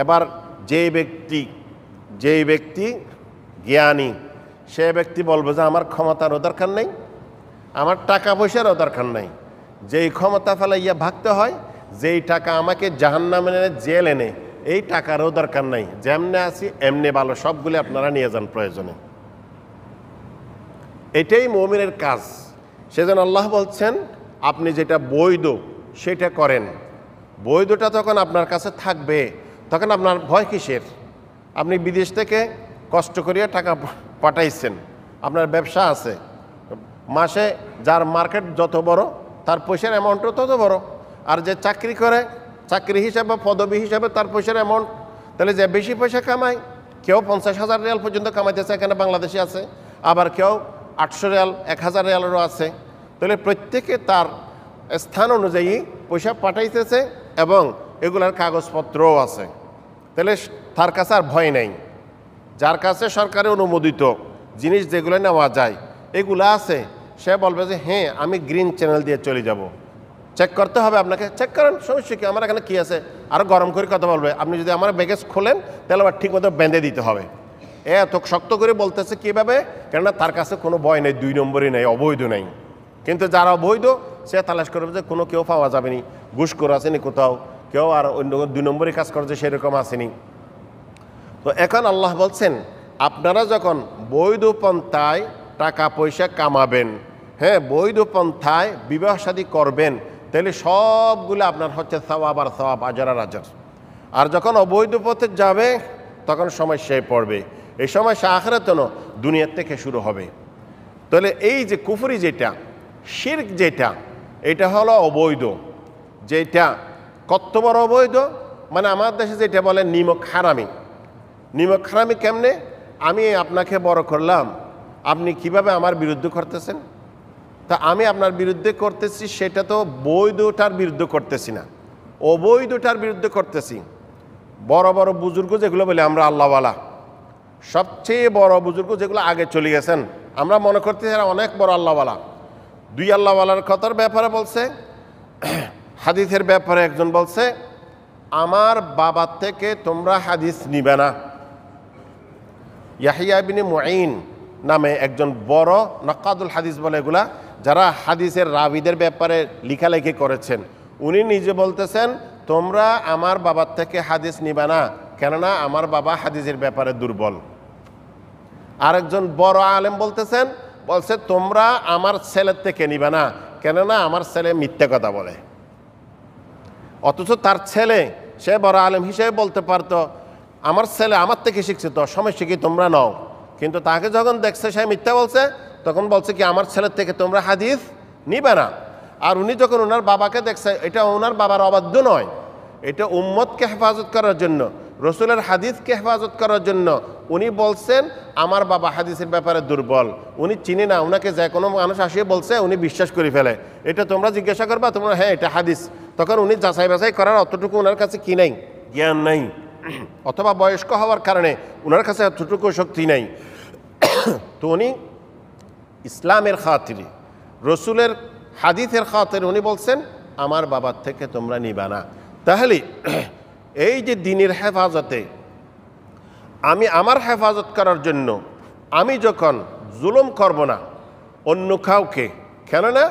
এবার যেই ব্যক্তি জ্ঞানী সে ব্যক্তি বলবে যে আমার ক্ষমতারও দরকার নেই, আমার টাকা পয়সারও দরকার নেই। যেই ক্ষমতা ফেলাইয়া ভাগতে হয়, যেই টাকা আমাকে জাহান্নামে এনে জেল এনে, এই টাকারও দরকার নাই। যেমনে আছি এমনি ভালো, সবগুলি আপনারা নিয়ে যান প্রয়োজনে। এটাই মুমিনের কাজ। সেজন্য আল্লাহ বলছেন আপনি যেটা বৈধ সেটা করেন। বৈধটা তখন আপনার কাছে থাকবে, তখন আপনার ভয় কিসের? আপনি বিদেশ থেকে কষ্ট করিয়া টাকা পাঠাইছেন, আপনার ব্যবসা আছে, মাসে যার মার্কেট যত বড় তার পয়সার অ্যামাউন্টও তত বড়। আর যে চাকরি করে, চাকরি হিসাবে পদবি হিসাবে তার পয়সার অ্যামাউন্ট, তাহলে যে বেশি পয়সা কামায়, কেউ 50,000 রিয়াল পর্যন্ত কামাইতেছে, এখানে বাংলাদেশে আছে, আবার কেউ 800 রিয়াল 1000 রিয়ালেরও আছে। তাহলে প্রত্যেকে তার স্থান অনুযায়ী পয়সা পাঠাইতেছে এবং এগুলার কাগজপত্রও আছে। তাহলে তার কাছে আর ভয় নেই। যার কাছে সরকারি অনুমোদিত জিনিস যেগুলো নেওয়া যায় এগুলো আছে, সে বলবে যে হ্যাঁ আমি গ্রিন চ্যানেল দিয়ে চলে যাব। চেক করতে হবে আপনাকে, চেক করেন, সমস্যা কি, আমার এখানে কী আছে। আরও গরম করে কথা বলবে, আপনি যদি আমার ব্যাগেজ খোলেন তাহলে আবার ঠিক মতো বেঁধে দিতে হবে। এত শক্ত করে বলতেছে কীভাবে? কেননা তার কাছে কোনো ভয় নেই, 2 নম্বরই নেই, অবৈধ নেই। কিন্তু যারা অবৈধ সে তালাশ করবে যে কোনো কেউ পাওয়া যাবে নি, ঘুষখোর আসেনি কোথাও, কেউ আর অন্য 2 নম্বরই কাজ করছে সেরকম আসেনি। তো এখন আল্লাহ বলছেন আপনারা যখন বৈধ পন্থায় টাকা পয়সা কামাবেন, হ্যাঁ বৈধ পন্থায় বিবাহ শাদী করবেন, তাহলে সবগুলো আপনার হচ্ছে সওয়াব আর সওয়াব, আজার আর আজার। আর যখন অবৈধ পথে যাবে তখন সমস্যায় পড়বে। এই সমস্যা আখিরাতে না, দুনিয়ার থেকে শুরু হবে। তাহলে এই যে কুফরি যেটা, শিরক যেটা, এটা হলো অবৈধ। যেটা কত বড় অবৈধ, মানে আমার দেশে যেটা বলে নিমক হারামি। নিমক হারামি কেমনে? আমি আপনাকে বড় করলাম, আপনি কিভাবে আমার বিরুদ্ধে করতেছেন? তা আমি আপনার বিরুদ্ধে করতেছি, সেটা তো বৈধটার বিরুদ্ধে করতেছি না, অবৈধটার বিরুদ্ধে করতেছি। বড় বড় বুজুর্গ যেগুলো বলে আমরা আল্লাহওয়ালা, সবচেয়ে বড় বুজুর্গ যেগুলো আগে চলে গেছেন, আমরা মনে করতেছি এরা অনেক বড় আল্লাহওয়ালা। 2 আল্লাহওয়ালার কথার ব্যাপারে বলছে, হাদিসের ব্যাপারে একজন বলছে আমার বাবার থেকে তোমরা হাদিস নিবে না। ইয়াহিয়া ইবনে মুঈন নামে একজন বড় নাকাদুল হাদিস বলে, এগুলা যারা হাদিসের রাবিদের ব্যাপারে লেখালেখি করেছেন, উনি নিজে বলতেছেন তোমরা আমার বাবার থেকে হাদিস নিবে না, কেননা আমার বাবা হাদিসের ব্যাপারে দুর্বল। আরেকজন বড় আলেম বলছে তোমরা আমার ছেলের থেকে নিবে না, কেননা আমার ছেলে মিথ্যা কথা বলে। অথচ তার ছেলে, সে বড় আলেম হিসেবে বলতে পারতো আমার ছেলে আমার থেকে শিখছে, তো সমস্যা কি, তোমরা নাও। কিন্তু তাকে যখন দেখছে সে মিথ্যা বলছে, তখন বলছে কি আমার ছেলের থেকে তোমরা হাদিস নিবে না। আর উনি যখন ওনার বাবাকে দেখছে, এটা ওনার বাবার অবাধ্য নয়, এটা উম্মতকে হেফাজত করার জন্য, রসুলের হাদিসকে হেফাজত করার জন্য উনি বলছেন আমার বাবা হাদিসের ব্যাপারে দুর্বল। উনি চিনি না, ওনাকে যে কোনো মানুষ আসিয়ে বলছে উনি বিশ্বাস করে ফেলে, এটা তোমরা জিজ্ঞাসা করবা, তোমরা হ্যাঁ এটা হাদিস। তখন উনি যাচাই বাছাই করার অতটুকু ওনার কাছে কি নেই, জ্ঞান নেই, অথবা বয়স্ক হওয়ার কারণে ওনার কাছে এতটুকু শক্তি নেই। তো উনি ইসলামের খাতিরে, রসুলের হাদিসের খাতিরে উনি বলছেন আমার বাবার থেকে তোমরা নিবা না। তাহলে এই যে দ্বীনের হেফাজতে, আমি আমার হেফাজত করার জন্য আমি যখন জুলুম করব না অন্য কাউকে, কেননা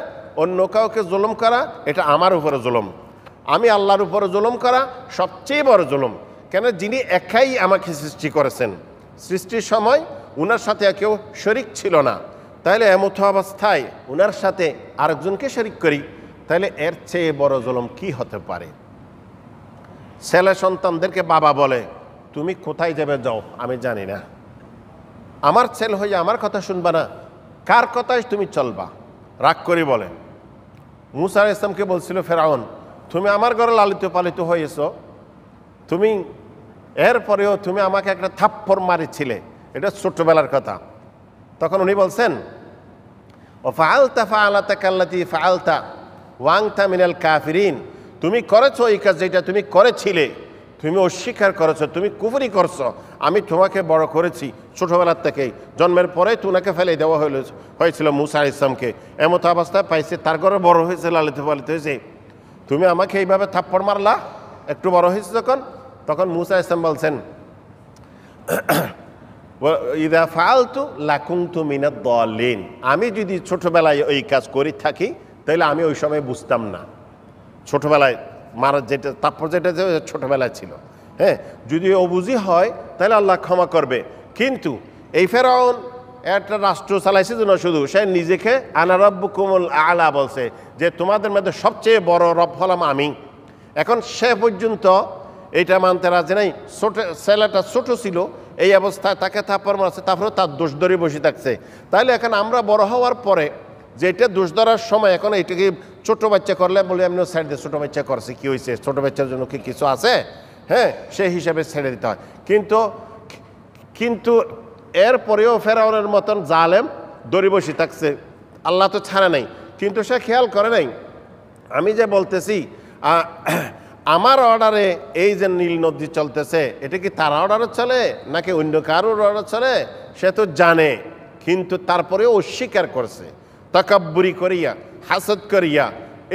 অন্য কাউকে জুলুম করা এটা আমার উপরে জুলুম, আমি আল্লাহর উপরে জুলুম করা সবচেয়ে বড় জুলুম। কেন, যিনি একাই আমাকে সৃষ্টি করেছেন, সৃষ্টির সময় উনার সাথে কেউ শরিক ছিল না, তাহলে এমত অবস্থায় উনার সাথে আরেকজনকে শরিক করি, তাহলে এর চেয়ে বড় জুলুম কি হতে পারে? ছেলে সন্তানদেরকে বাবা বলে তুমি কোথায় যাবে যাও, আমি জানি না, আমার ছেলে হয়ে আমার কথা শুনবা না, কার কথায় তুমি চলবা, রাগ করে বলে। মুসা আলাইহিস সালামকে বলছিল ফেরাউন, তুমি আমার ঘরে লালিত পালিত হয়েছ, তুমি এরপরেও তুমি আমাকে একটা থাপ্পড় মারিছিলে, এটা ছোট্টবেলার কথা। তখন উনি বলছেন ও ফাআলতা ফাআলাতাকা আল্লাতী ফাআলতা ওয়া আনতা মিনাল কাফিরিন, তুমি করেছো এই কাজ যেটা তুমি করেছিলে, তুমি অস্বীকার করেছো, তুমি কুফরি করছো, আমি তোমাকে বড় করেছি ছোটবেলার থেকেই, জন্মের পরে তোমাকে ফেলে দেওয়া হয়েছিল মুসা আলাইহিস সালামকে, এমত অবস্থায় পাইছে, তার ঘরে বড় হয়েছে, লালিত পালিত হয়েছে, তুমি আমাকে এইভাবে থাপ্পড় মারলা, একটু বড় হয়েছে যখন তখন মুসা ইসলাম বলছেন ইদা ফালতু লাকুনতু মিনাদ দাল্লিন, আমি যদি ছোটবেলায় ওই কাজ করি থাকি তাহলে আমি ওই সময় বুঝতাম না। ছোটবেলায় মারার যেটা তাৎপর্য যেটা ছোটবেলায় ছিল, হ্যাঁ, যদি অবুঝি হয় তাহলে আল্লাহ ক্ষমা করবে। কিন্তু এই ফেরাউন একটা রাষ্ট্র চালাইছে জন্য শুধু সে নিজেকে আনা রাব্বুকুমুল আলা বলছে যে তোমাদের মধ্যে সবচেয়ে বড় রব হলাম আমি। এখন সে পর্যন্ত এইটা মানতে রাজি নাই। ছোট ছেলেটা ছোট ছিল, এই অবস্থায় তাকে থাপ্পড় মারছে, তারপরে তার দোষ ধরে বসে থাকছে। তাহলে এখন আমরা বড় হওয়ার পরে যে এটা দোষ ধরার সময়, এখন এইটাকে ছোট বাচ্চা করলে বলে এমনিও ছেড়ে দিয়ে ছোটো বাচ্চা করছে, কী হয়েছে, ছোটো বাচ্চার জন্য কি কিছু আছে, হ্যাঁ, সেই হিসাবে ছেড়ে দিতে হয়। কিন্তু এরপরেও ফেরাউনের মতন জালেম দড়ি বসে থাকছে, আল্লাহ তো ছাড়ে নাই। কিন্তু সে খেয়াল করে নাই আমি যে বলতেছি আমার অর্ডারে এই যে নীল নদী চলতেছে, এটা কি তার অর্ডারে চলে নাকি অন্য কারোর অর্ডার চলে, সে তো জানে, কিন্তু তারপরেও অস্বীকার করছে তাকাব্বুরি করিয়া, হাসদ করিয়া।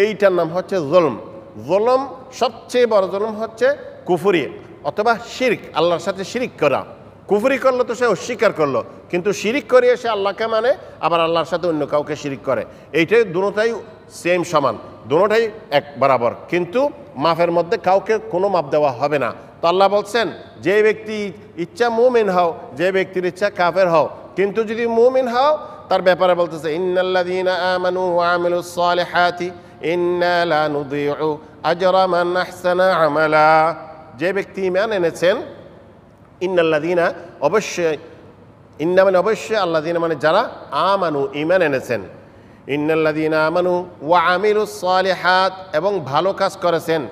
এইটার নাম হচ্ছে জুলম। জুলম, সবচেয়ে বড় জুলম হচ্ছে কুফরি অথবা শিরক, আল্লাহর সাথে শিরিক করা। কুফরি করলো তো সে অস্বীকার করলো, কিন্তু শিরিক করিয়ে সে আল্লাহকে মানে, আবার আল্লাহর সাথে অন্য কাউকে শিরিক করে। এইটাই দুটোটাই সেম সমান, দুটোটাই এক বরাবর, কিন্তু মাফের মধ্যে কাউকে কোনো মাপ দেওয়া হবে না। তো আল্লাহ বলছেন যে ব্যক্তি ইচ্ছা মুমিন হও, যে ব্যক্তির ইচ্ছা কাফের হও, কিন্তু যদি মুমিন হও তার ব্যাপারে বলতেছে ইন্নাল্লাযীনা আমানু ওয়া আমিলুস সালিহাতি ইন্না লা নুযীউ আজরা মান আহসানা আমালা। যে ব্যক্তি ঈমান এনেছেন, ইন্নাল্লাযীনা অবশ্যই, ইন্না মানে অবশ্যই, আল্লাযীনা মানে যারা, আমানু ঈমান এনেছেন, ইন্নাল্লাযীনা আমানু ওয়া আমিলুস সালিহাত এবং ভালো কাজ করেছেন,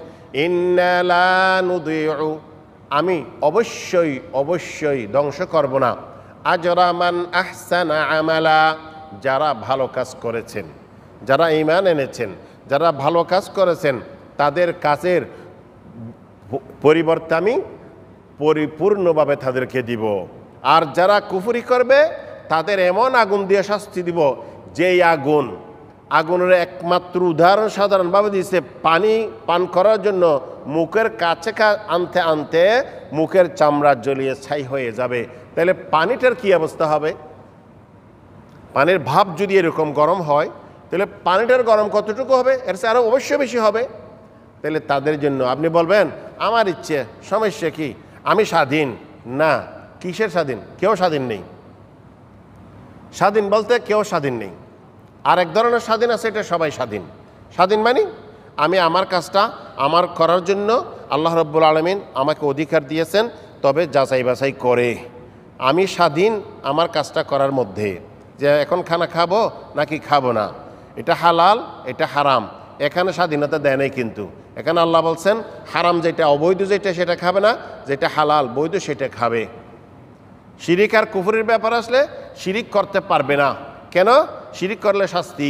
ইন্না লা নুযীউ আমি অবশ্যই অবশ্যই ধ্বংস করব না, আজরা মান আহসানা আমালা যারা ভালো কাজ করেছেন, যারা ঈমান এনেছেন, যারা ভালো কাজ করেছেন, তাদের কাজের পরিবর্তে আমি পরিপূর্ণভাবে তাদেরকে দিব। আর যারা কুফরি করবে তাদের এমন আগুন দিয়ে শাস্তি দিব, যেই আগুনের একমাত্র উদাহরণ সাধারণভাবে দিয়েছে, পানি পান করার জন্য মুখের কাছে আনতে আনতে মুখের চামড়া জ্বলিয়ে ছাই হয়ে যাবে। তাহলে পানিটার কি অবস্থা হবে? পানির ভাব যদি এরকম গরম হয়, তাহলে পানিটার গরম কতটুকু হবে? এর চেয়ে আরও অবশ্যই বেশি হবে। তাহলে তাদের জন্য আপনি বলবেন আমার ইচ্ছে, সমস্যা কি, আমি স্বাধীন না। কিসের স্বাধীন? কেউ স্বাধীন নেই। স্বাধীন বলতে কেউ স্বাধীন নেই। আর এক ধরনের স্বাধীন আছে, এটা সবাই স্বাধীন। স্বাধীন মানে আমি আমার কাজটা আমার করার জন্য আল্লাহ রাব্বুল আলামিন আমাকে অধিকার দিয়েছেন, তবে যাচাই বাছাই করে আমি স্বাধীন আমার কাজটা করার মধ্যে, যে এখন খানা খাবো নাকি খাবো না, এটা হালাল এটা হারাম, এখানে স্বাধীনতা দেয় নাই। কিন্তু এখানে আল্লাহ বলছেন হারাম যেটা, অবৈধ যেটা, সেটা খাবে না, যেটা হালাল বৈধ সেটা খাবে। শিরিক আর কুফরির ব্যাপার আসলে শিরিক করতে পারবে না। কেন? শিরিক করলে শাস্তি।